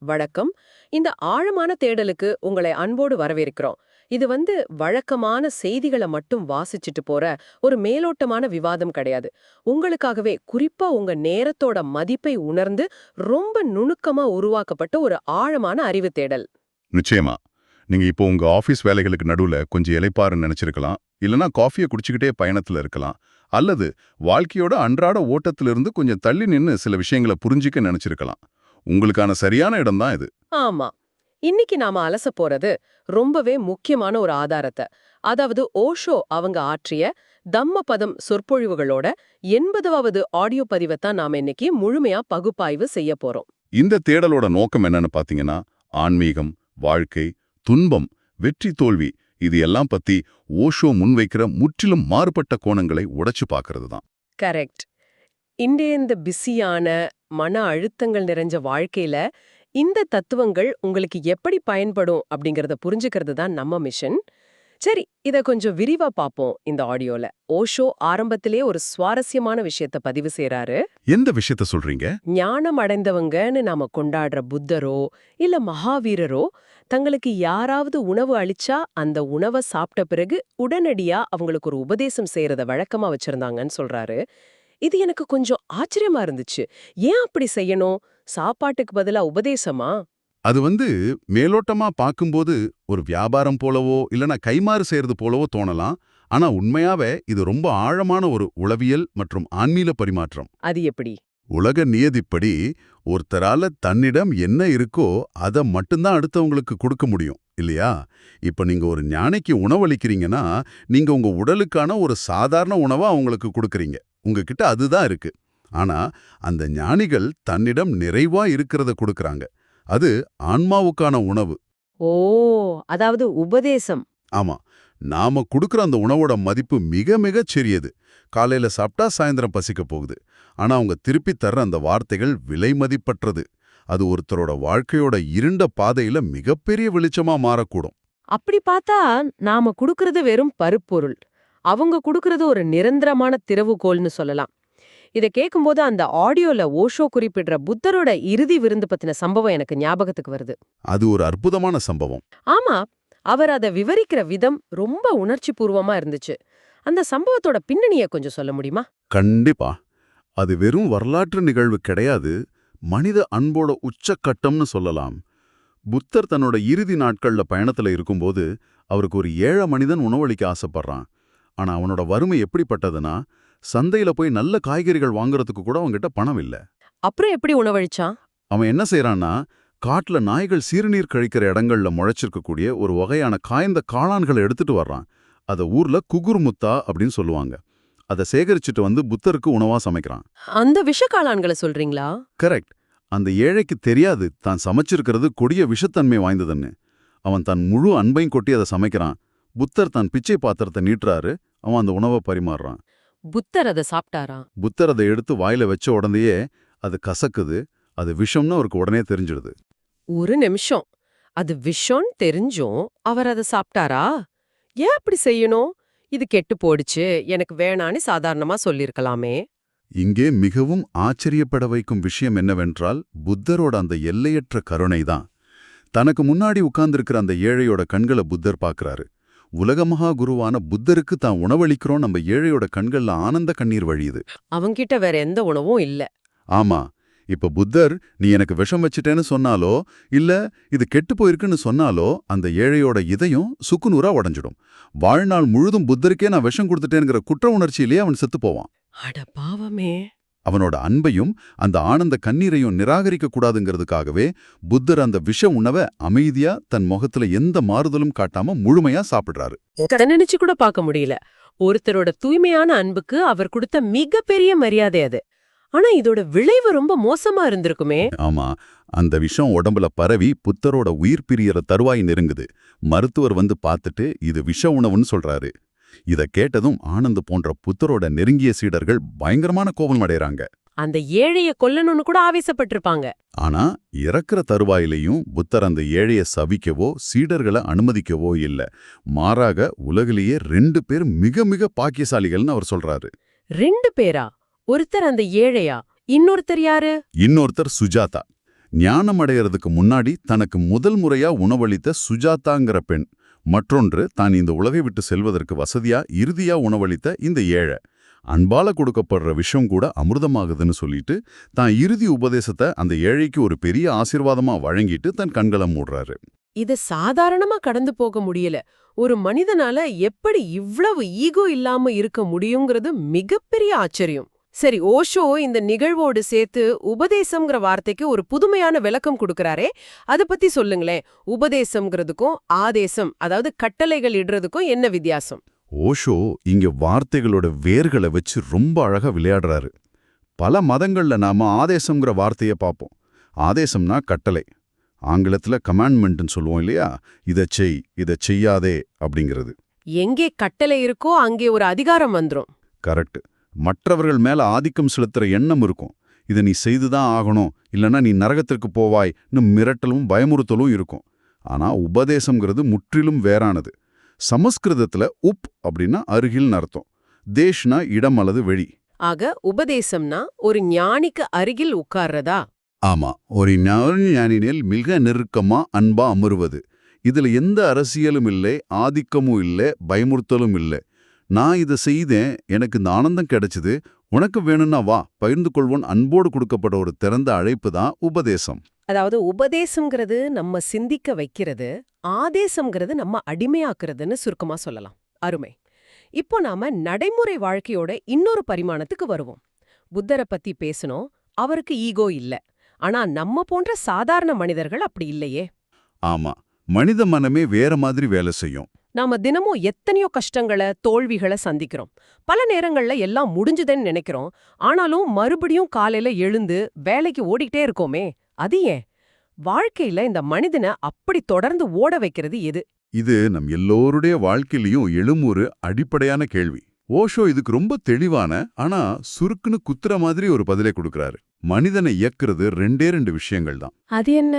வணக்கம். இந்த ஆழமான தேடலுக்கு உங்களை அன்போடு வரவேற்கிறோம். இது வழக்கமான செய்திகளை மட்டும் வாசிச்சுட்டு போற ஒரு மேலோட்டமான விவாதம் கிடையாது. உங்களுக்காகவே குறிப்பா உங்க நேரத்தோட மதிப்பை உணர்ந்து ரொம்ப நுணுக்கமா உருவாக்கப்பட்ட ஒரு ஆழமான அறிவு தேடல். நிச்சயமா. நீங்க இப்போ உங்க ஆபீஸ் வேலைகளுக்கு நடுவுல கொஞ்சம் இளைப்பாறுன்னு நினைச்சிருக்கலாம். இல்லனா காஃபிய குடிச்சுக்கிட்டே பயணத்துல இருக்கலாம். அல்லது வாழ்க்கையோட அன்றாட ஓட்டத்திலிருந்து கொஞ்சம் தள்ளி நின்னு சில விஷயங்களை புரிஞ்சிக்க நினைச்சிருக்கலாம். உங்களுக்கான சரியான இடம் தான் இது. ஆமா. இன்னைக்கு நாம அலச போறது ரொம்பவே முக்கியமான ஒரு ஆதாரத்தை. அதாவது ஓஷோ அவங்க ஆற்றிய தம்மபதம் சொற்பொழிவுகளோட 80வது ஆடியோ பதிவைத்தான் நாம இன்னைக்கு முழுமையா பகுப்பாய்வு செய்ய போறோம். இந்த தேடலோட நோக்கம் என்னன்னு பாத்தீங்கன்னா, ஆன்மீகம், வாழ்க்கை, துன்பம், வெற்றி தோல்வி இது எல்லாம் பத்தி ஓஷோ முன்வைக்கிற முற்றிலும் மாறுபட்ட கோணங்களை உடைச்சு பார்க்கிறது தான். கரெக்ட். இன்றைய இந்த பிஸியான மன அழுத்தங்கள் நிறைஞ்ச வாழ்க்கையில இந்த தத்துவங்கள் உங்களுக்கு எப்படி பயன்படும் அப்படிங்கறத புரிஞ்சுக்கிறது தான் நம்ம மிஷன். சரி, இத கொஞ்சம் விரிவா பாப்போம் இந்த ஆடியோல. ஓஷோ ஆரம்பத்திலே ஒரு சுவாரஸ்யமான விஷயத்த பதிவு செய்றாரு. எந்த விஷயத்த சொல்றீங்க? ஞானம் அடைந்தவங்கன்னு நாம கொண்டாடுற புத்தரோ இல்ல மகாவீரரோ தங்களுக்கு யாராவது உணவு அளிச்சா அந்த உணவை சாப்பிட்ட பிறகு உடனடியா அவங்களுக்கு ஒரு உபதேசம் செய்யறத வழக்கமா வச்சிருந்தாங்கன்னு சொல்றாரு. இது எனக்கு கொஞ்சம் ஆச்சரியமா இருந்துச்சு. ஏன் அப்படி செய்யணும்? சாப்பாட்டுக்கு பதிலா உபதேசமா? அது மேலோட்டமா பார்க்கும்போது ஒரு வியாபாரம் போலவோ இல்லனா கைமாறு செய்யறது போலவோ தோணலாம். ஆனா உண்மையாவே இது ரொம்ப ஆழமான ஒரு உளவியல் மற்றும் ஆன்மீக பரிமாற்றம். அது எப்படி? உலக நியதிப்படி ஒருத்தரால தன்னிடம் என்ன இருக்கோ அதை மட்டும்தான் அடுத்தவங்களுக்கு கொடுக்க முடியும் இல்லையா? இப்ப நீங்க ஒரு ஞானிக்கு உணவளிக்கிறீங்கன்னா, நீங்க உங்க உடலுக்கான ஒரு சாதாரண உணவா அவங்களுக்கு கொடுக்கறீங்க. உங்ககிட்ட அதுதான் இருக்கு. ஆனா அந்த ஞானிகள் தன்னிடம் நிறைவா இருக்கிறத கொடுக்கறாங்க. அது ஆன்மாவுக்கான உணவு. ஓ, அதாவது உபதேசம். ஆமா, நாம கொடுக்கற அந்த உணவோட மதிப்பு மிக மிகச் சிறியது. காலையில சாப்பிட்டா சாயந்தரம் பசிக்க போகுது. ஆனா அவங்க திருப்பி தர்ற அந்த வார்த்தைகள் விலை மதிப்பற்றது. அது ஒருத்தரோட வாழ்க்கையோட இருண்ட பாதையில மிகப்பெரிய வெளிச்சமா மாறக்கூடும். அப்படி பார்த்தா நாம குடுக்கறது வெறும் பருப்பொருள். அவங்க குடுக்கறது ஒரு நிரந்தரமான திறவுகோல்னு சொல்லலாம். இத கேட்கும்போது அந்த ஆடியோல ஓஷோ குறிப்பிடுற புத்தரோட இறுதி விருந்து பத்தின சம்பவம் எனக்கு ஞாபகத்துக்கு வருது. அது ஒரு அற்புதமான சம்பவம். ஆமா, அவர் அத விவரிக்கிற விதம் ரொம்ப உணர்ச்சி பூர்வமா இருந்துச்சு. அந்த சம்பவத்தோட பின்னணிய கொஞ்சம் சொல்ல முடியுமா? கண்டிப்பா. அது வெறும் வரலாற்று நிகழ்வு கிடையாது. மனித அன்போட உச்சக்கட்டம்னு சொல்லலாம். புத்தர் தன்னோட இறுதி நாட்கள்ல பயணத்துல இருக்கும்போது அவருக்கு ஒரு ஏழை மனிதன் உணவளிக்க ஆசைப்படுறான். ஆனா அவனோட வறுமை எப்படிப்பட்டதுன்னா, சந்தையில போய் நல்ல காய்கறிகள் வாங்குறதுக்கு கூட அவன்கிட்ட பணம் இல்ல. அப்புறம் எப்படி உணவளிச்சான்? அவன் என்ன செய்யறான்னா, காட்டுல நாய்கள் சிறுநீர் கழிக்கிற இடங்கள்ல முளைச்சிருக்கக்கூடிய ஒரு வகையான காய்ந்த காளான்களை எடுத்துட்டு வர்றான். அத ஊர்ல குகுர்முத்தா அப்படின்னு சொல்லுவாங்க. அதை சேகரிச்சுட்டு புத்தருக்கு உணவா சமைக்கிறான். அந்த விஷக்காளான்களை சொல்றீங்களா? கரெக்ட். அந்த ஏழைக்கு தெரியாது தான் சமைச்சிருக்கிறது கொடிய விஷத்தன்மை வாய்ந்ததுன்னு. அவன் தன் முழு அன்பையும் கொட்டி அதை சமைக்கிறான். புத்தர் தன் பிச்சை பாத்திரத்தை நீட்டுறாரு. அவன் அந்த உணவை பரிமாறுறான். புத்தர் அதை சாப்பிட்டாரா? புத்தர் அதை எடுத்து வாயில வச்ச உடனேயே அது கசக்குது. அது விஷம்னு அவருக்கு உடனே தெரிஞ்சிடுது. ஒரு நிமிஷம். அது விஷம் தெரிஞ்சும் அவர் அதை சாப்பிட்டாரா? ஏன் அப்படி செய்யணும்? இது கெட்டு போடுச்சு, எனக்கு வேணான்னு சாதாரணமா சொல்லிருக்கலாமே. இங்கே மிகவும் ஆச்சரியப்பட வைக்கும் விஷயம் என்னவென்றால், புத்தரோட அந்த எல்லையற்ற கருணை தான். தனக்கு முன்னாடி உட்கார்ந்திருக்கிற அந்த ஏழையோட கண்களை புத்தர் பார்க்கறாரு. உலக மகா குருவான புத்தருக்கு தான் உணவளிக்கிறோம். நம்ம ஏழையோட கண்கள்ல ஆனந்த கண்ணீர் வழியுது. அவங்கிட்ட வேற எந்த உணவும் இல்ல. ஆமா. இப்ப புத்தர் நீ எனக்கு விஷம் வச்சிட்டேன்னு சொன்னாலோ இல்ல இது கெட்டு போயிருக்குன்னு சொன்னாலோ அந்த ஏழையோட இதயம் சுக்குநூறா உடைஞ்சிடும். வாழ்நாள் முழுதும் புத்தருக்கே நான் விஷம் கொடுத்துட்டேங்கிற குற்ற உணர்ச்சியிலேயே அவன் செத்து போவான். அட பாவமே. அவனோட அன்பையும் அந்த ஆனந்த கண்ணீரையும் நிராகரிக்க கூடாதுங்கிறதுக்காகவே புத்தர் அந்த விஷ உணவை அமைதியா தன் முகத்துல எந்த மாறுதலும் காட்டாம முழுமையா சாப்பிடுறாரு. நினைச்சு கூட பார்க்க முடியல. ஒருத்தரோட தூய்மையான அன்புக்கு அவர் கொடுத்த மிகப்பெரிய மரியாதை அது. ஆனா இதோட விளைவு ரொம்ப மோசமா இருந்திருக்குமே. ஆமா, அந்த விஷம் உடம்புல பரவி புத்தரோட உயிர் பிரியற தருவாய் நெருங்குது. மருத்துவர் பார்த்துட்டு இது விஷ உணவுன்னு சொல்றாரு. இத கேட்டதும் ஆனந்த் போன்ற புத்தரோட நெருங்கிய சீடர்கள் பயங்கரமான கோபம் அடைறாங்க. அந்த ஏழைய கொல்லணும்னு கூட ஆவேசப்பட்டிருப்பாங்க. ஆனா இறக்குற தருவாயிலையும் புத்தர் அந்த ஏழைய சபிக்கவோ சீடர்களை அனுமதிக்கவோ இல்ல. மாறாக உலகிலேயே 2 பேர் மிக மிக பாக்கியசாலிகள்னு அவர் சொல்றாரு. 2 பேரா? ஒருத்தர் அந்த ஏழையா? இன்னொருத்தர் யாரு? இன்னொருத்தர் சுஜாதா. ஞானம் அடையறதுக்கு முன்னாடி தனக்கு முதல் முறையா உணவளித்த சுஜாதாங்கிற பெண், மற்றொன்று தான் இந்த உலகை விட்டு செல்வதற்கு வசதியா இறுதியா உணவளித்த இந்த ஏழை. அன்பால கொடுக்கப்படுற விஷயம் கூட அமிர்தமாகுதுன்னு சொல்லிட்டு தான் இறுதி உபதேசத்தை அந்த ஏழைக்கு ஒரு பெரிய ஆசீர்வாதமா வழங்கிட்டு தன் கண்களை மூடுறாரு. இத சாதாரணமா கடந்து போக முடியல. ஒரு மனிதனால எப்படி இவ்வளவு ஈகோ இல்லாம இருக்க முடியுங்கிறது மிகப்பெரிய ஆச்சரியம். சரி, ஓஷோ இந்த நிகழ்வோடு சேர்த்து உபதேசம்ங்கிற வார்த்தைக்கு ஒரு புதுமையான விளக்கம் கொடுக்கறாரே, அத பத்தி சொல்லுங்களேன். உபதேசம்ங்கிறதுக்கும் ஆதேசம், அதாவது கட்டளைகள் இடுறதுக்கும் என்ன வித்தியாசம்? ஓஷோ இங்க வார்த்தைகளோட வேர்களை வச்சு ரொம்ப அழகா விளையாடுறாரு. பல மதங்கள்ல நாம ஆதேசம்ங்கிற வார்த்தையை பார்ப்போம். ஆதேசம்னா கட்டளை. ஆங்கிலத்துல கமாண்ட்மெண்ட்னு சொல்லுவோம் இல்லையா? இதைச் செய், இதைச் செய்யாதே அப்படிங்கிறது. எங்கே கட்டளை இருக்கோ அங்கே ஒரு அதிகாரம் வந்துரும். கரெக்ட். மற்றவர்கள் மேல ஆதிக்கம் செலுத்துற எண்ணம் இருக்கும். இதை நீ செய்துதான் ஆகணும், இல்லைன்னா நீ நரகத்திற்கு போவாய்னு மிரட்டலும் பயமுறுத்தலும் இருக்கும். ஆனா உபதேசம்ங்கிறது முற்றிலும் வேறானது. சமஸ்கிருதத்துல உப் அப்படின்னா அருகில்னு அர்த்தம். தேஷ்னா இடம் அல்லது வெளி. ஆக உபதேசம்னா ஒரு ஞானிக்கு அருகில் உட்கார்றதா? ஆமா, ஒரு ஞானினில் மிக நெருக்கமா அன்பா அமருவது. இதுல எந்த அரசியலும் இல்லை, ஆதிக்கமும் இல்லை, பயமுறுத்தலும் இல்லை. நான் இதை செய்தேன், எனக்கு இந்த ஆனந்தம் கிடைச்சது, உனக்கு வேணும்னா வா பகிர்ந்து கொள்வோன் அன்போடு கொடுக்கப்பட்ட ஒரு திறந்த அழைப்பு தான் உபதேசம். அதாவது உபதேசம்ங்கிறது நம்ம சிந்திக்க வைக்கிறது, ஆதேசம்ங்கிறது நம்ம அடிமையாக்குறதுன்னு சுருக்கமா சொல்லலாம். அருமை. இப்போ நாம நடைமுறை வாழ்க்கையோட இன்னொரு பரிமாணத்துக்கு வருவோம். புத்தரை பத்தி பேசணும். அவருக்கு ஈகோ இல்ல. ஆனா நம்ம போன்ற சாதாரண மனிதர்கள் அப்படி இல்லையே. ஆமா, மனித மனமே வேற மாதிரி வேலை செய்யும். நாம தினமும் எத்தனையோ கஷ்டங்களை, தோல்விகளை சந்திக்கிறோம். பல நேரங்கள்ல எல்லாம் முடிஞ்சுதுன்னு நினைக்கிறோம். ஆனாலும் மறுபடியும் காலையில எழுந்து வேலைக்கு ஓடிக்கிட்டே இருக்கோமே, அது ஏன்? வாழ்க்கையில இந்த மனிதனை அப்படி தொடர்ந்து ஓட வைக்கிறது எது? இது நம் எல்லோருடைய வாழ்க்கையிலயும் எழும் ஒரு அடிப்படையான கேள்வி. ஓஷோ இதுக்கு ரொம்ப தெளிவான, ஆனா சுருக்குன்னு குத்துற மாதிரி ஒரு பதிலை கொடுக்கறாரு. மனிதனை இயக்குறது ரெண்டு விஷயங்கள் தான். அது என்ன?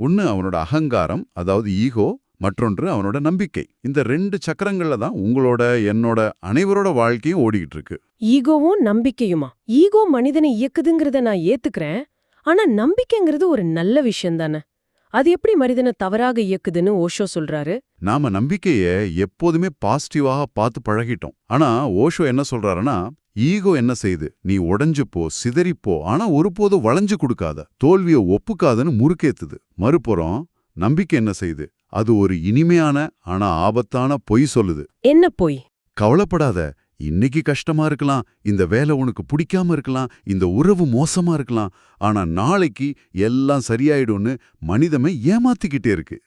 ஒன்னு அவனோட அகங்காரம், அதாவது ஈகோ. மற்றொன்று அவனோட நம்பிக்கை. இந்த 2 சக்கரங்கள்ல தான் உங்களோட, என்னோட, அனைவரோட வாழ்க்கையும் ஓடிக்கிட்டு இருக்கு. ஈகோவும் நம்பிக்கையுமா? ஈகோ மனிதனை இயக்குதுங்கிறத நான் ஏத்துக்கிறேன். ஆனா நம்பிக்கைங்கிறது ஒரு நல்ல விஷயம் தானே. அது எப்படி மனிதனை தவறாக இயக்குதுன்னு ஓஷோ சொல்றாரு? நாம நம்பிக்கைய எப்போதுமே பாசிட்டிவாக பார்த்து பழகிட்டோம். ஆனா ஓஷோ என்ன சொல்றாருன்னா, ஈகோ என்ன செய்யுது? நீ உடைஞ்சுப்போ, சிதறிப்போ, ஆனா ஒருபோதும் வளைஞ்சு கொடுக்காத, தோல்வியை ஒப்புக்காதன்னு முறுக்கேத்துது. மறுபுறம் நம்பிக்கை என்ன செய்யுது? அது ஒரு இனிமையான ஆனா ஆபத்தான பொய் சொல்லுது. என்ன பொய்? கவலைப்படாத, இன்னைக்கு கஷ்டமா இருக்கலாம், இந்த வேலை உனக்கு பிடிக்காம இருக்கலாம், இந்த உறவு மோசமா இருக்கலாம், ஆனா நாளைக்கு எல்லாம் சரியாயிடும்னு மனிதமை ஏமாத்திக்கிட்டே இருக்கு.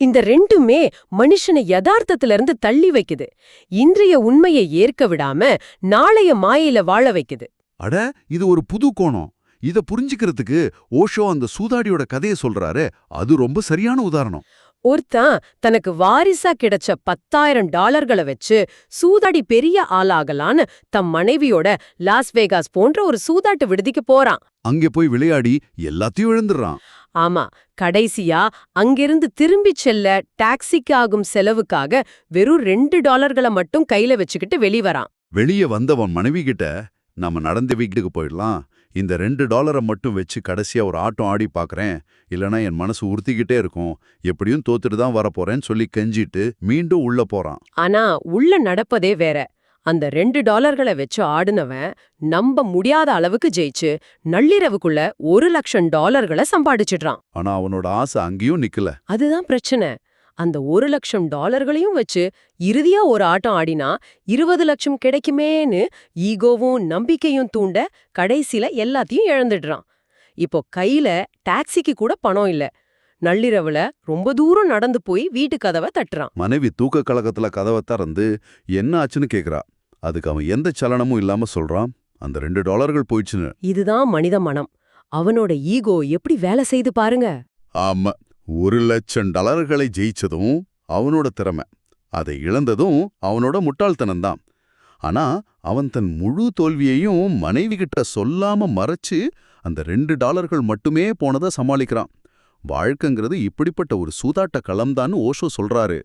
இந்த ரெண்டுமே மனுஷனை யதார்த்தத்துல இருந்து தள்ளி வைக்குது. இன்றைய உண்மையை ஏற்க விடாம நாளைய மாயையில வாழ வைக்குது. அட, இது ஒரு புது கோணம். இத புரிஞ்சுக்கிறதுக்கு ஓஷோ அந்த சூதாடியோட கதையை சொல்றாரு. அது ரொம்ப சரியான உதாரணம். ஒருத்தன் தனக்கு வாரிசா கிடைச்ச $10,000 வச்சு சூதாடி பெரிய ஆளாகலான்னு தம் மனைவியோட லாஸ் வேகாஸ் போன்ற ஒரு சூதாட்டு விடுதிக்கு போறான். அங்கே போய் விளையாடி எல்லாத்தையும் இழந்துடுறான். ஆமா, கடைசியா அங்கிருந்து திரும்பிச் செல்ல டாக்ஸிக்கு ஆகும் செலவுக்காக வெறும் $2 மட்டும் கையில வச்சுக்கிட்டு வெளிவரான். வெளியே வந்தவன் மனைவி கிட்ட, நம்ம நடந்த வீட்டுக்கு போயிடலாம், இந்த $2 மட்டும் வச்சு கடைசியா ஒரு ஆட்டம் ஆடி பாக்குறேன், இல்லனா என் மனசு உறுத்திக்கிட்டே இருக்கும், எப்படியும் தோத்துட்டு தான் வரப்போறேன்னு சொல்லி கெஞ்சிட்டு மீண்டும் உள்ள போறான். ஆனா உள்ள நடப்பதே வேற. அந்த $2 வச்சு ஆடுனவன் நம்ப முடியாத அளவுக்கு ஜெயிச்சு நள்ளிரவுக்குள்ள $1,00,000 சம்பாடிச்சிடுறான். ஆனா அவனோட ஆசை அங்கேயும் நிக்கல. அதுதான் பிரச்சனை. அந்த $1,00,000 வச்சு இறுதியா ஒரு ஆட்டம் ஆடினா 20 லட்சம் கிடைக்குமேன்னு ஈகோவும் நம்பிக்கையும் தூண்ட கடைசியில எல்லாத்தையும் இழந்துடுறான். இப்போ கையில டாக்ஸிக்கு கூட பணம் இல்ல. நள்ளிரவுல ரொம்ப தூரம் நடந்து போய் வீட்டு கதவை தட்டுறான். மனைவி தூக்க கலக்கத்துல கதவை திறந்து என்ன ஆச்சுன்னு கேக்குறா. அதுக்கு அவன் எந்த சலனமும் இல்லாம சொல்றான், அந்த $2 போயிடுச்சுன்னு. இதுதான் மனித மனம். அவனோட ஈகோ எப்படி வேலை செய்து பாருங்க. ஆமா, $1,00,000 ஜெயிச்சதும் அவனோட திறமை, அதை இழந்ததும் அவனோட முட்டாள்தனம்தான். ஆனா அவன் தன் முழு தோல்வியையும் மனைவி கிட்ட சொல்லாம மறைச்சு அந்த $2 மட்டுமே போனதை சமாளிக்கிறான். வாழ்க்கைங்கிறது இப்படிப்பட்ட ஒரு சூதாட்ட களம்தான்னு ஓஷோ சொல்றாரு.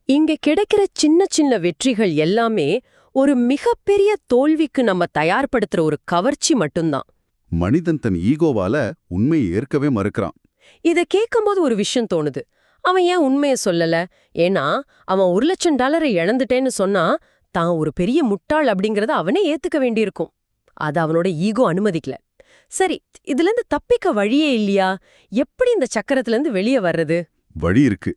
இங்க கிடைக்கிற சின்ன சின்ன வெற்றிகள் எல்லாமே ஒரு மிகப்பெரிய தோல்விக்கு நம்ம தயார்படுத்துற ஒரு கவர்ச்சி மட்டும்தான். மனிதன் தன் ஈகோவால உண்மையை ஏற்கவே மறுக்கிறான். இத கேட்கும்போது ஒரு விஷயம் தோணுது. அவன் ஏன் உண்மைய சொல்லல? ஏன்னா அவன் $1,00,000 இழந்துட்டேன்னு சொன்னா தான் ஒரு பெரிய முட்டாள் அப்படிங்கறத அவனே ஏத்துக்க வேண்டியிருக்கும். அது அவனோட ஈகோ அனுமதிக்கல. சரி, இதுல இருந்து தப்பிக்க வழியே இல்லையா? எப்படி இந்த சக்கரத்துல இருந்து வெளியே வர்றது? வழி இருக்கு.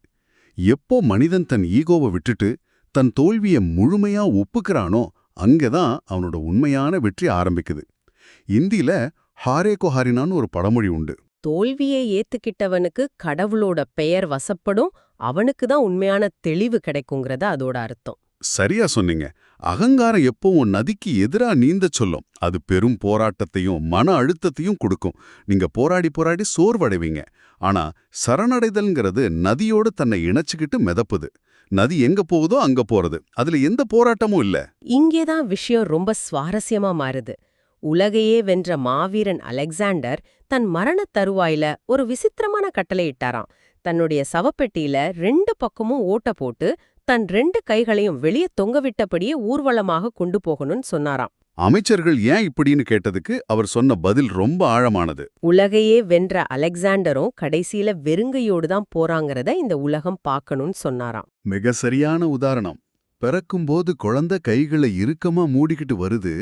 எப்போ மனிதன் தன் ஈகோவை விட்டுட்டு தன் தோல்வியை முழுமையா ஒப்புக்கிறானோ அங்கதான் அவனோட உண்மையான வெற்றி ஆரம்பிக்குது. இந்தியில ஹாரே கோ ஹாரினான்னு ஒரு பழமொழி உண்டு. தோல்வியை ஏத்துக்கிட்டவனுக்கு கடவுளோட பெயர் வசப்படும், அவனுக்கு தான் உண்மையான தெளிவு கிடைக்குங்கிறத அதோட அர்த்தம். சரியா சொன்னீங்க. அகங்காரம் எப்பவும் நதிக்கு எதிரா நீந்தச் சொல்லும். அது பெரும் போராட்டத்தையும் மன அழுத்தத்தையும் கொடுக்கும். நீங்க போராடி போராடி சோர்வடைவீங்க. ஆனா சரணடைதல்ங்கிறது நதியோடு தன்னை இணைச்சுக்கிட்டு மிதப்புது. நதி எங்க போகுதோ அங்க போறது. அதுல எந்த போராட்டமும் இல்ல. இங்கேதான் விஷயம் ரொம்ப சுவாரஸ்யமா மாறுது. உலகையே வென்ற மாவீரன் அலெக்சாண்டர் தன் மரணத் தருவாயில ஒரு விசித்திரமான கட்டளை இட்டாராம். தன்னுடைய சவப்பெட்டியில 2 பக்கமும் ஓட்ட போட்டு தன் 2 கைகளையும் வெளியே தொங்கவிட்டபடியே ஊர்வலமாக கொண்டு போகணும்னு சொன்னாராம். அமைச்சர்கள் ஏன் இப்படின்னு கேட்டதுக்கு அவர் சொன்ன பதில் ரொம்ப ஆழமானது. உலகையே வென்ற அலெக்சாண்டரும் கடைசியில வெறுங்கையோடு தான் போறாங்கிறத இந்த உலகம் பார்க்கணும்னு சொன்னாராம். மிக சரியான உதாரணம். பிறக்கும்போது குழந்தை கைகளை இறுக்கமா மூடிக்கிட்டு வருது.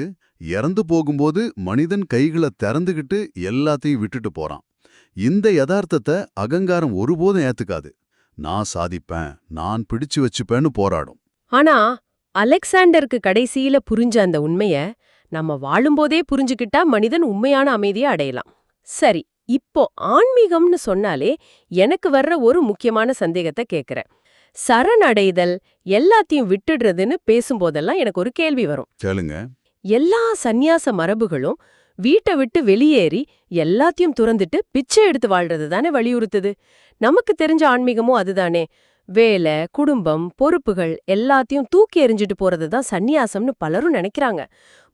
இறந்து போகும்போது மனிதன் கைகளை திறந்துகிட்டு எல்லாத்தையும் விட்டுட்டு போறான். இந்த யதார்த்தத்தை அகங்காரம் ஒருபோதும் ஏத்துக்காது. நான் சாதிப்பேன், நான் பிடிச்சு வச்சுப்பேன்னு போராடும். ஆனா அலெக்சாண்டருக்கு கடைசியில புரிஞ்ச அந்த உண்மைய நம்ம வாழும்போதே புரிஞ்சுக்கிட்டா மனிதன் உண்மையான அமைதியை அடையலாம். சரி, இப்போ ஆன்மீகம்னு சொன்னாலே எனக்கு வர்ற ஒரு முக்கியமான சந்தேகத்தை கேட்கிறேன். சரணடைதல், எல்லாத்தையும் விட்டுடுறதுன்னு பேசும்போதெல்லாம் எனக்கு ஒரு கேள்வி வரும். கேளுங்க. எல்லா சந்நியாச மரபுகளும் வீட்டை விட்டு வெளியேறி எல்லாத்தையும் துறந்துட்டு பிச்சை எடுத்து வாழ்றது தானே வலியுறுத்துது. நமக்கு தெரிஞ்ச ஆன்மீகமும் அதுதானே. வேலை, குடும்பம், பொறுப்புகள் எல்லாத்தையும் தூக்கி எறிஞ்சிட்டு போறது தான் சந்நியாசம்னு பலரும் நினைக்கிறாங்க.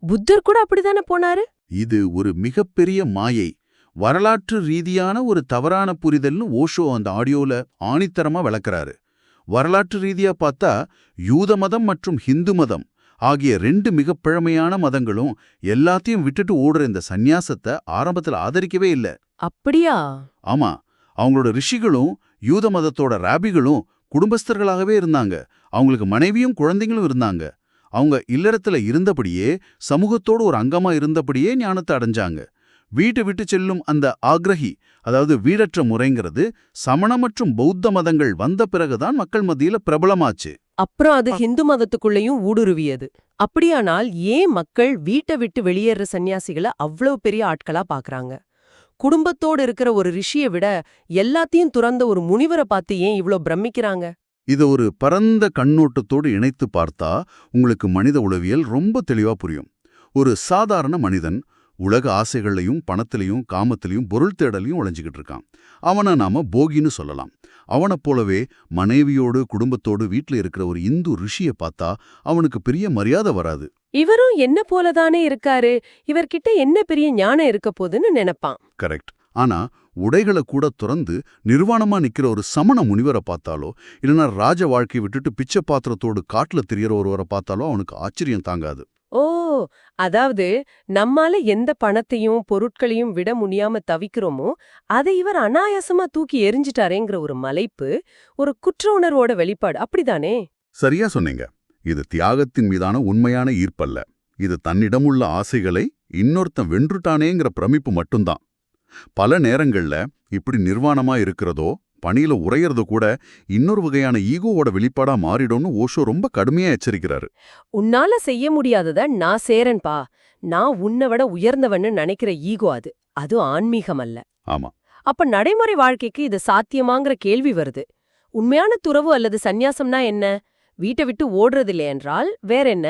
புத்தர் கூட அப்படித்தானே போனாரு. இது ஒரு மிகப்பெரிய மாயை. வரலாற்று ரீதியான ஒரு தவறான புரிதல்னு ஓஷோ அந்த ஆடியோல ஆணித்தரமா விளக்குறாரு. வரலாற்று ரீதியா பார்த்தா யூத மதம் மற்றும் ஹிந்து மதம் ஆகிய 2 மிகப் பழமையான மதங்களும் எல்லாத்தையும் விட்டுட்டு ஓடுற இந்த சந்நியாசத்தை ஆரம்பத்துல ஆதரிக்கவே இல்ல. அப்படியா? ஆமா, அவங்களோட ரிஷிகளும் யூத மதத்தோட ராபிகளும் குடும்பஸ்தர்களாகவே இருந்தாங்க. அவங்களுக்கு மனைவியும் குழந்தைங்களும் இருந்தாங்க. அவங்க இல்லறத்துல இருந்தபடியே சமூகத்தோடு ஒரு அங்கமா இருந்தபடியே ஞானத்தை அடைஞ்சாங்க. வீட்டை விட்டு செல்லும் அந்த ஆக்ரஹி, அதாவது வீடற்ற முறைங்கிறது சமண மற்றும் பௌத்த மதங்கள் வந்த பிறகுதான் மக்கள் மத்தியில பிரபலமாச்சு. அப்புறம் அது ஹிந்து மதத்துக்குள்ளேயும் ஊடுருவியது. அப்படியானால் ஏன் மக்கள் வீட்டை விட்டு வெளியேற சன்னியாசிகளை அவ்வளவு பெரிய ஆட்களா பாக்குறாங்க? குடும்பத்தோடு இருக்கிற ஒரு ரிஷியை விட எல்லாத்தையும் துறந்த ஒரு முனிவரை பார்த்து ஏன் இவ்ளோ பிரமிக்கிறாங்க? இதை ஒரு பரந்த கண்ணோட்டத்தோடு இணைத்து பார்த்தா உங்களுக்கு மனித உளவியல் ரொம்ப தெளிவா புரியும். ஒரு சாதாரண மனிதன் உலக ஆசைகளையும் பணத்திலையும் காமத்திலையும் பொருள் தேடலையும் உழைஞ்சிக்கிட்டு இருக்கான். அவனை நாம போகின்னு சொல்லலாம். அவனைப் போலவே மனைவியோடு குடும்பத்தோடு வீட்டில் இருக்கிற ஒரு இந்து ரிஷியை பார்த்தா அவனுக்கு பெரிய மரியாதை வராது. இவரும் என்ன போலதானே இருக்காரு, இவர்கிட்ட என்ன பெரிய ஞானம் இருக்க போதுன்னு நினைப்பான். கரெக்ட். ஆனா உடைகளை கூட துறந்து நிர்வாணமா நிக்கிற ஒரு சமண முனிவரை பார்த்தாலோ இல்லைன்னா ராஜ வாழ்க்கையை விட்டுட்டு பிச்சை பாத்திரத்தோடு காட்டுல திரியற ஒருவரை பார்த்தாலோ அவனுக்கு ஆச்சரியம் தாங்காது. ஓ, அதாவது நம்மால எந்த பணத்தையும் பொருட்களையும் விட முடியாம தவிக்கிறோமோ அதை இவர் அனாயாசமா தூக்கி எரிஞ்சிட்டாரேங்கிற ஒரு மலைப்பு, ஒரு குற்ற உணர்வோட வெளிப்பாடு, அப்படிதானே? சரியா சொன்னீங்க. இது தியாகத்தின் மீதான உண்மையான ஈர்ப்பல்ல. இது தன்னிடமுள்ள ஆசைகளை இன்னொருத்தன் வென்றுட்டானேங்கிற பிரமிப்பு மட்டும்தான். பல நேரங்கள்ல இப்படி நிர்வாணமா இருக்கிறதோ பணியில உறையறதோ கூட இன்னொரு வகையான ஈகோவோட வெளிப்பாடா மாறிடும்னு ஓஷோ ரொம்ப கடுமையா எச்சரிக்கிறாரு. உன்னால செய்ய முடியாதத நான் சேரன்பா, நான் உன்னை விட உயர்ந்தவன்னு நினைக்கிற ஈகோ அது. அது ஆன்மீகம் அல்ல. ஆமா. அப்ப நடைமுறை வாழ்க்கைக்கு இது சாத்தியமாங்கிற கேள்வி வருது. உண்மையான துறவு அல்லது சந்நியாசம்னா என்ன? வீட்டை விட்டு ஓடுறதில்லை என்றால் வேற என்ன?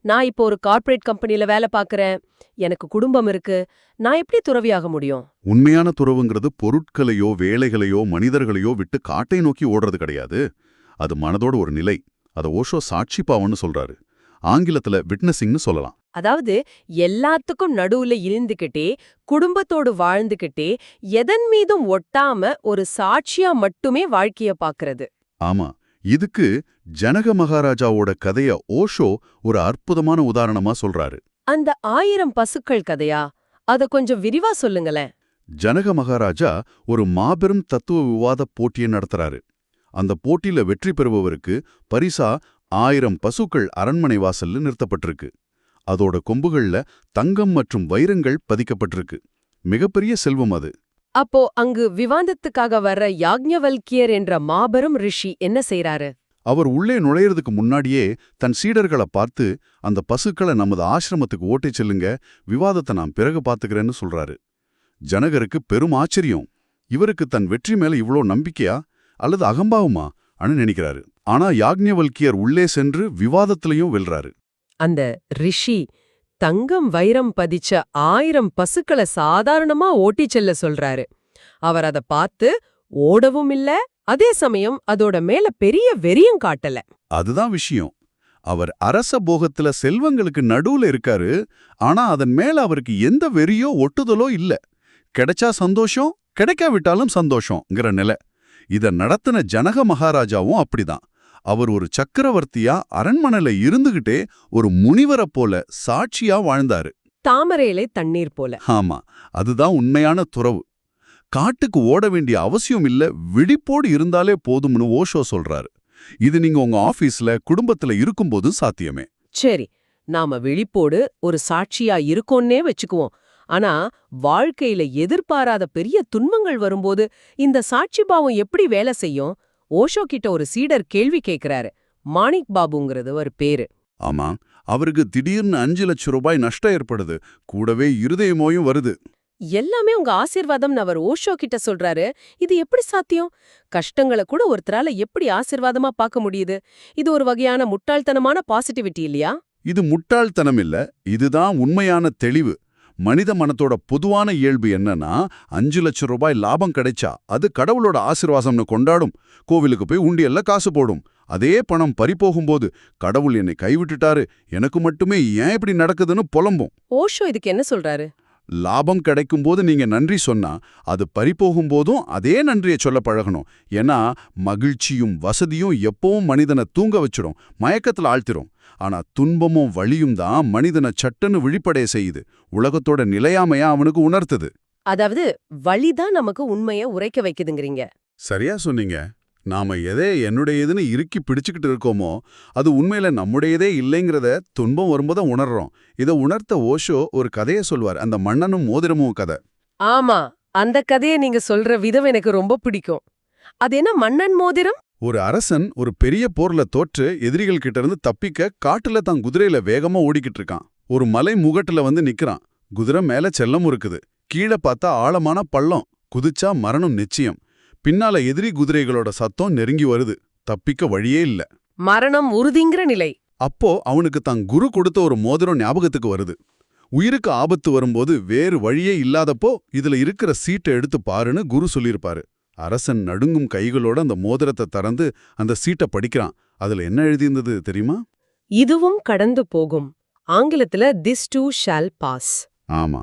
நான் இப்போ ஒரு கார்ப்பரேட் கம்பெனில வேலை பார்க்கறேன், எனக்கு குடும்பம் இருக்கு, நான் எப்படி துறவியாக முடியும்? உண்மையான துறவுங்கிறது பொருட்களையோ வேலைகளையோ மனிதர்களையோ விட்டு காட்டை நோக்கி ஓடுறது கிடையாது. அது மனதோட ஒரு நிலை. அதை ஓஷோ சாட்சி பாவம்னு சொல்றாரு. ஆங்கிலத்துல விட்னஸிங்னு சொல்லலாம். அதாவது எல்லாத்துக்கும் நடுவுல இருந்துகிட்டே குடும்பத்தோடு வாழ்ந்துகிட்டே எதன் மீதும் ஒட்டாம ஒரு சாட்சியா மட்டுமே வாழ்க்கைய பாக்குறது. ஆமா. இதுக்கு ஜனக மகாராஜாவோட கதைய ஓஷோ ஒரு அற்புதமான உதாரணமா சொல்றாரு. அந்த 1000 பசுக்கள் கதையா? அத கொஞ்சம் விரிவா சொல்லுங்களேன். ஜனக மகாராஜா ஒரு மாபெரும் தத்துவ விவாத போட்டியை நடத்துறாரு. அந்த போட்டியில வெற்றி பெறுபவருக்கு பரிசா 1000 பசுக்கள் அரண்மனை வாசல்ல நிறுத்தப்பட்டிருக்கு. அதோட கொம்புகள்ல தங்கம் மற்றும் வைரங்கள் பதிக்கப்பட்டிருக்கு. மிகப்பெரிய செல்வம் அது. அப்போ அங்கு விவாதத்துக்காக வர்ற யாக்ஞவல்கியர் என்ற மாபெரும் ரிஷி என்ன செய்றாரு? அவர் உள்ளே நுழையறதுக்கு முன்னாடியே தன் சீடர்களை பார்த்து அந்த பசுக்களை நமது ஆசிரமத்துக்கு ஓட்டிச் செல்லுங்க, விவாதத்தை நான் பிறகு பார்த்துக்கிறேன்னு சொல்றாரு. ஜனகருக்கு பெரும் ஆச்சரியம். இவருக்கு தன் வெற்றி மேல இவ்ளோ நம்பிக்கையா அல்லது அகம்பாவமா அனு நினைக்கிறாரு. ஆனா யாக்ஞவல்கியர் உள்ளே சென்று விவாதத்திலையும் வெல்றாரு. அந்த ரிஷி தங்கம் வைரம் பதிச்ச 1000 பசுக்களை சாதாரணமா ஓட்டிச் செல்ல சொல்றாரு. அவர் அத பார்த்து ஓடவும் இல்ல, அதே சமயம் அதோட மேல பெரிய வெறியும் காட்டல. அதுதான் விஷயம். அவர் அரச போகத்துல செல்வங்களுக்கு நடுவுல இருக்காரு. ஆனா அதன் மேல அவருக்கு எந்த வெறியோ ஒட்டுதலோ இல்ல. கிடைச்சா சந்தோஷம், கிடைக்காவிட்டாலும் சந்தோஷம்ங்கிற நிலை. இத நடத்தின ஜனக மகாராஜாவும் அப்படிதான். அவர் ஒரு சக்கரவர்த்தியா அரண்மனையில இருந்துகிட்டே ஒரு முனிவரை போல சாட்சியா வாழ்ந்தாரு. தாமரையிலே தண்ணீர் போல. ஆமா, அதுதான் உண்மையான துறவு. காட்டுக்கு ஓட வேண்டிய அவசியம் இல்ல, விழிப்போடு இருந்தாலே போதும்னு ஓஷோ சொல்றாரு. இது நீங்க உங்க ஆபீஸ்ல குடும்பத்துல இருக்கும்போது சாத்தியமே. சரி, நாம விழிப்போடு ஒரு சாட்சியா இருக்கோன்னே வச்சுக்குவோம். ஆனா வாழ்க்கையில எதிர்பாராத பெரிய துன்பங்கள் வரும்போது இந்த சாட்சி பாவம் எப்படி வேலை செய்யும்? ஓஷோ கிட்ட ஒரு சீடர் கேள்வி கேக்குறாரு. மாணிக் பாபுங்கிறது ஒரு பேரு. ஆமா, அவருக்கு திடீர்னு 5 லட்சம் ரூபாய் நஷ்டம் ஏற்படுது. கூடவே இருதய நோயும் வருது. எல்லாமே உங்க ஆசீர்வாதம்னு அவர் ஓஷோ கிட்ட சொல்றாரு. இது எப்படி சாத்தியம்? கஷ்டங்களை கூட ஒருத்தரால எப்படி ஆசீர்வாதமா பார்க்க முடியுது? இது ஒரு வகையான முட்டாள்தனமான பாசிட்டிவிட்டி இல்லையா? இது முட்டாள்தனம் இல்ல, இதுதான் உண்மையான தெளிவு. மனித மனத்தோட பொதுவான இயல்பு என்னன்னா, 5 லட்சம் ரூபாய் லாபம் கிடைச்சா அது கடவுளோட ஆசீர்வாதம்னு கொண்டாடும். கோவிலுக்கு போய் உண்டியல்ல காசு போடும். அதே பணம் பறிபோகும்போது கடவுள் என்னை கைவிட்டுட்டாரு, எனக்கு மட்டுமே ஏன் இப்படி நடக்குதுன்னு புலம்பும். ஓஷோ இதுக்கு என்ன சொல்றாரு? லாபம் கிடைக்கும்போது நீங்க நன்றி சொன்னா அது பறிபோகும்போதும் அதே நன்றியை சொல்ல பழகணும். ஏன்னா மகிழ்ச்சியும் வசதியும் எப்பவும் மனிதனை தூங்க வச்சிடும், மயக்கத்துல ஆழ்த்திரும். ஆனா துன்பமும் வலியும் தான் மனிதனை சட்டுன்னு விழிப்படைய செய்யுது, உலகத்தோட நிலையாமையா அவனுக்கு உணர்த்துது. அதாவது வழிதான் நமக்கு உண்மைய உரைக்க வைக்குதுங்கிறீங்க. சரியா சொன்னீங்க. நாம எதை என்னுடையதுன்னு இறுக்கி பிடிச்சுக்கிட்டு இருக்கோமோ அது உண்மையில நம்முடையதே இல்லைங்கிறத துன்பம் வரும்போது உணர்றோம். இதை உணர்த்த ஓஷோ ஒரு கதையை சொல்வார், அந்த மன்னனும் மோதிரமும் கதை. ஆமா, அந்த கதையை நீங்க சொல்ற விதம் எனக்கு ரொம்ப பிடிக்கும். அது என்ன மன்னன் மோதிரம்? ஒரு அரசன் ஒரு பெரிய போர்ல தோற்று எதிரிகள் கிட்ட இருந்து தப்பிக்க காட்டுல தான் குதிரையில வேகமா ஓடிக்கிட்டு இருக்கான். ஒரு மலை முகட்டுல வந்து நிக்கிறான். குதிரை மேல செல்லம் இருக்குது. கீழே பார்த்தா ஆழமான பள்ளம். குதிச்சா மரணம் நிச்சயம். பின்னால எதிரி குதிரைகளோட சத்தம் நெருங்கி வருது. தப்பிக்க வழியே இல்ல. மரணம் உறுதிங்கிற நிலை. அப்போ அவனுக்கு தான் குரு கொடுத்த ஒரு மோதிரம் ஞாபகத்துக்கு வருது. உயிருக்கு ஆபத்து வரும்போது வேறு வழியே இல்லாதப்போ இதுல இருக்கிற சீட்டை எடுத்து பாருன்னு குரு சொல்லியிருப்பாரு. அரசன் நடுங்கும் கைகளோட அந்த மோதிரத்தை திறந்து அந்த சீட்டை படிக்கிறான். அதுல என்ன எழுதியிருந்தது தெரியுமா? இதுவும் கடந்து போகும். ஆங்கிலத்துல திஸ் டூ ஷால் பாஸ். ஆமா,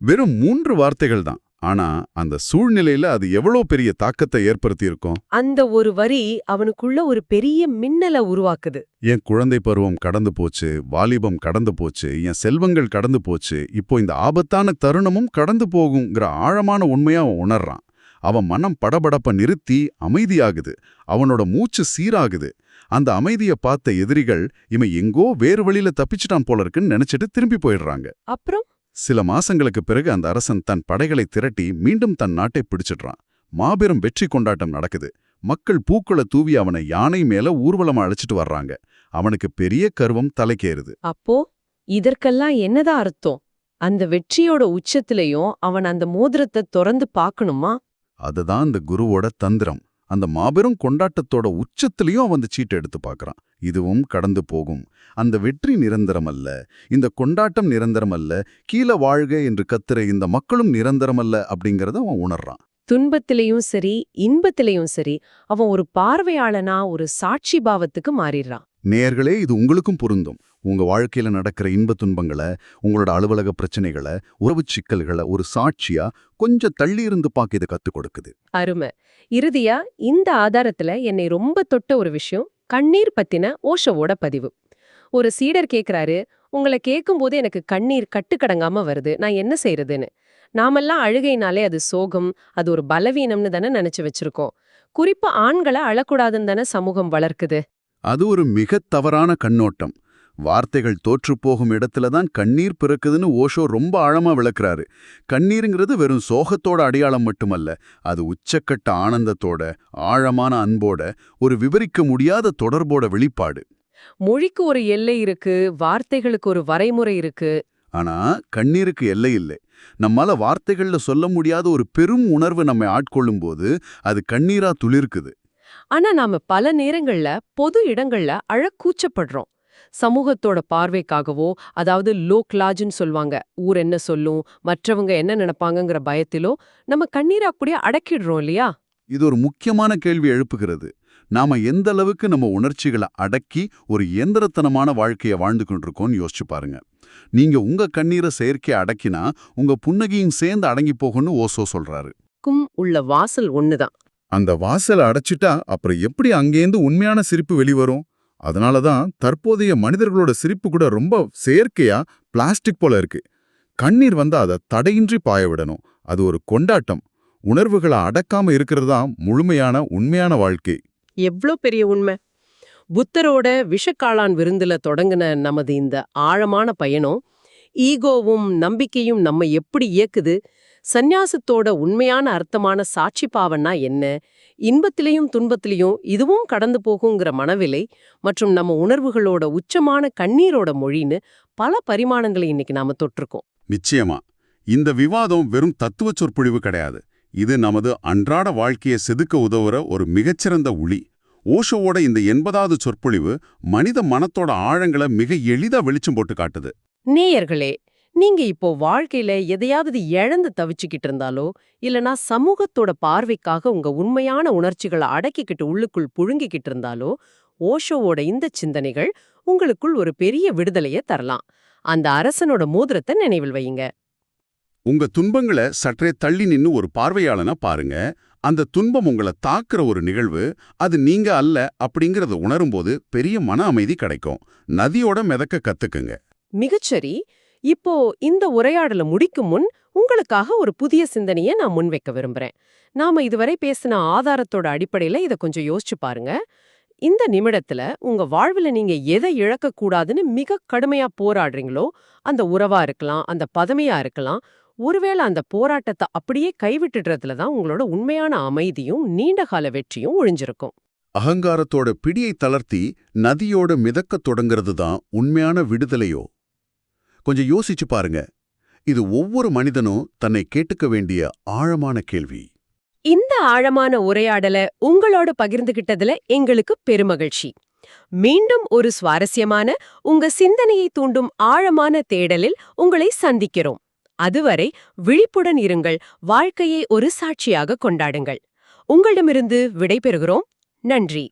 வெறும் 3 வார்த்தைகள் தான். ஆனா அந்த சூழ்நிலையில அது எவ்வளோ பெரிய தாக்கத்தை ஏற்படுத்தி இருக்கும். அந்த ஒரு வரி அவனுக்குள்ள ஒரு பெரிய மின்னலை உருவாக்குது. என் குழந்தை பருவம் கடந்து போச்சு, வாலிபம் கடந்து போச்சு, என் செல்வங்கள் கடந்து போச்சு, இப்போ இந்த ஆபத்தான தருணமும் கடந்து போகுங்கிற ஆழமான உண்மையா அவன் உணர்றான். அவன் மனம் படபடப்ப நிறுத்தி அமைதியாகுது. அவனோட மூச்சு சீராகுது. அந்த அமைதியை பார்த்த எதிரிகள் இவன் எங்கோ வேறு வழியில தப்பிச்சிட்டான் போல இருக்குன்னு நினைச்சிட்டு திரும்பி போயிடுறாங்க. அப்புறம் சில மாசங்களுக்கு பிறகு அந்த அரசன் தன் படைகளை திரட்டி மீண்டும் தன் நாட்டை பிடிச்சிடுறான். மாபெரும் வெற்றி கொண்டாட்டம் நடக்குது. மக்கள் பூக்களை தூவி அவனை யானை மேல ஊர்வலமா அழைச்சிட்டு வர்றாங்க. அவனுக்கு பெரிய கர்வம் தலைக்கேறுது. அப்போ இதற்கெல்லாம் என்னதான் அர்த்தம்? அந்த வெற்றியோட உச்சத்திலையும் அவன் அந்த மோதிரத்தை திறந்து பார்க்கணுமா? அதுதான் அந்த குருவோட தந்திரம். அந்த மாபெரும் கொண்டாட்டத்தோட உச்சத்திலையும் அவன் அந்த சீட்டை எடுத்து பார்க்கறான். இதுவும் கடந்து போகும். அந்த வெற்றி நிரந்தரமல்ல, இந்த கொண்டாட்டம் நிரந்தரமல்ல, கீழே வாழ்க என்று கத்துற இந்த மக்களும் நிரந்தரமல்ல அப்படிங்கறத அவன் உணர்றான். துன்பத்திலையும் சரி, இன்பத்திலையும் சரி, அவன் ஒரு பார்வையாளனா ஒரு சாட்சி பாவத்துக்கு மாறிடுறான். நேயர்களே, இது உங்களுக்கும் பொருந்தும். உங்க வாழ்க்கையில நடக்கிற இன்ப துன்பங்களை, உங்களோட அலுவலக பிரச்சனைகளை, உறவு சிக்கல்களை ஒரு சாட்சியா கொஞ்சம் தள்ளி இருந்து பார்க்க இதை கத்துக் கொடுக்குது. அருமை. இறுதியா இந்த ஆதாரத்துல என்னை ரொம்ப தொட்ட ஒரு விஷயம் கண்ணீர் பத்தின ஓஷோவோட பதிவு. ஒரு சீடர் கேக்குறாரு, உங்கள கேட்கும்போது எனக்கு கண்ணீர் கட்டுக்கடங்காம வருது. நான் என்ன செய்றதுன்னு. நாமெல்லாம் அழுகைனாலே அது சோகம், அது ஒரு பலவீனம்னு தானே நெனச்சு வச்சிருக்கோம். குறிப்பா ஆண்கள அழக்கூடாதுன்னு தானே சமூகம் வளர்க்குது. அது ஒரு மிகத் தவறான கண்ணோட்டம். வார்த்தைகள் தோற்றுப்போகும் இடத்துல தான் கண்ணீர் பிறக்குதுன்னு ஓஷோ ரொம்ப ஆழமா விளக்குறாரு. கண்ணீருங்கிறது வெறும் சோகத்தோட அடையாளம் மட்டுமல்ல, அது உச்சக்கட்ட ஆனந்தத்தோட, ஆழமான அன்போட, ஒரு விவரிக்க முடியாத தொடர்போட வெளிப்பாடு. மொழிக்கு ஒரு எல்லை இருக்கு, வார்த்தைகளுக்கு ஒரு வரைமுறை இருக்கு. ஆனா கண்ணீருக்கு எல்லை இல்லை. நம்மால வார்த்தைகள்ல சொல்ல முடியாத ஒரு பெரும் உணர்வு நம்மை ஆட்கொள்ளும்போது அது கண்ணீரா துளிர்க்குது. ஆனா நாம பல நேரங்கள்ல பொது இடங்கள்ல அழக் கூச்சப்படுறோம். சமூகத்தோட பார்வைக்காகவோ, அதாவது லோக் லாஜ்ன்னு சொல்வாங்க. ஊர் என்ன சொல்லும், மற்றவங்க என்ன நினைப்பாங்கங்கிற பயத்திலோ நம்ம கண்ணீரை அப்படியே அடக்கிடுறோம் இல்லையா? இது ஒரு முக்கியமான கேள்வி எழுப்புகிறது. நாம எந்த அளவுக்கு நம்ம உணர்ச்சிகளை அடக்கி ஒரு இயந்திரத்தனமான வாழ்க்கைய வாழ்ந்து கொண்டிருக்கோம்னு யோசிச்சு பாருங்க. நீங்க உங்க கண்ணீரை செயற்கையா அடக்கினா உங்க புன்னகையும் சேர்ந்து அடங்கி போகும்னு ஓசோ சொல்றாரு. உள்ள வாசல் ஒண்ணுதான். அந்த வாசலை அடைச்சிட்டா அப்புறம் எப்படி அங்கேருந்து உண்மையான சிரிப்பு வெளிவரும்? அதனாலதான் தற்போதைய மனிதர்களோட சிரிப்பு கூட ரொம்ப செயற்கையா பிளாஸ்டிக் போல இருக்கு. கண்ணீர் வந்தா அதை தடையின்றி பாய விடணும். அது ஒரு கொண்டாட்டம். உணர்வுகளை அடக்காம இருக்கிறதா முழுமையான உண்மையான வாழ்க்கை. எவ்ளோ பெரிய உண்மை! புத்தரோட விஷக்காளான் விருந்துல தொடங்குன நமது இந்த ஆழமான பயணம், ஈகோவும் நம்பிக்கையும் நம்ம எப்படி இயக்குது, சந்நியாசத்தோட உண்மையான அர்த்தமான சாட்சி பாவன்னா என்ன, இன்பத்திலையும் துன்பத்திலையும் இதுவும் கடந்து போகுங்கிற மனவிலை, மற்றும் நம்ம உணர்வுகளோட உச்சமான கண்ணீரோட மொழின்னு பல பரிமாணங்களை இன்னைக்கு நாம தொட்டிருக்கோம். நிச்சயமா இந்த விவாதம் வெறும் தத்துவ சொற்பொழிவு கிடையாது. இது நமது அன்றாட வாழ்க்கையை செதுக்க உதவுற ஒரு மிகச்சிறந்த ஒளி. ஓஷோவோட இந்த 80வது சொற்பொழிவு மனித மனத்தோட ஆழங்களை மிக எளிதா வெளிச்சம் போட்டு காட்டுது. நேயர்களே, நீங்க இப்போ வாழ்க்கையில எதையாவது இழந்து தவிச்சுக்கிட்டு இருந்தாலோ, இல்லனா சமூகத்தோட பார்வைக்காக உங்க உண்மையான உணர்ச்சிகளை அடக்கிக்கிட்டு உள்ளுக்குள் புழுங்கிக்கிட்டு இருந்தாலோ, ஓஷோவோட இந்த சிந்தனைகள் உங்களுக்குள் ஒரு பெரிய விடுதலைய தரலாம். அந்த அரசனோட மோதிரத்தை நினைவில் வையுங்க. உங்க துன்பங்களை சற்றே தள்ளி நின்னு ஒரு பார்வையாளனா பாருங்க. அந்த துன்பம் உங்களை தாக்குற ஒரு நிகழ்வு, அது நீங்க அல்ல அப்படிங்கறத உணரும்போது பெரிய மன அமைதி கிடைக்கும். நதியோட மிதக்க கத்துக்குங்க. மிகச்சரி. இப்போ இந்த உரையாடலை முடிக்கும் முன் உங்களுக்காக ஒரு புதிய சிந்தனையை நான் முன்வைக்க விரும்புறேன். நாம இதுவரை பேசின ஆதாரத்தோட அடிப்படையில இதை கொஞ்சம் யோசிச்சு பாருங்க. இந்த நிமிடத்துல உங்க வாழ்வுல நீங்க எதை இழக்க கூடாதுன்னு மிக கடுமையா போராடுறீங்களோ, அந்த உறவா இருக்கலாம், அந்த பதவியா இருக்கலாம். ஒருவேளை அந்த போராட்டத்தை அப்படியே கைவிட்டுடுறதுல தான் உங்களோட உண்மையான அமைதியும் நீண்டகால வெற்றியும் ஒழிஞ்சிருக்கும். அகங்காரத்தோட பிடியை தளர்த்தி நதியோட மிதக்கத் தொடங்கிறது தான் உண்மையான விடுதலையோ? கொஞ்சம் யோசிச்சு பாருங்க. இது ஒவ்வொரு மனிதனும் தன்னை கேட்டுக்க வேண்டிய ஆழமான கேள்வி. இந்த ஆழமான உரையாடலை உங்களோட பகிர்ந்துகிட்டதுல எங்களுக்கு பெருமகிழ்ச்சி. மீண்டும் ஒரு சுவாரஸ்யமான, உங்க சிந்தனையை தூண்டும் ஆழமான தேடலில் உங்களை சந்திக்கிறோம். அதுவரை விழிப்புடன் இருங்கள், வாழ்க்கையை ஒரு சாட்சியாக கொண்டாடுங்கள். உங்களிடமிருந்து விடைபெறுகிறோம். நன்றி.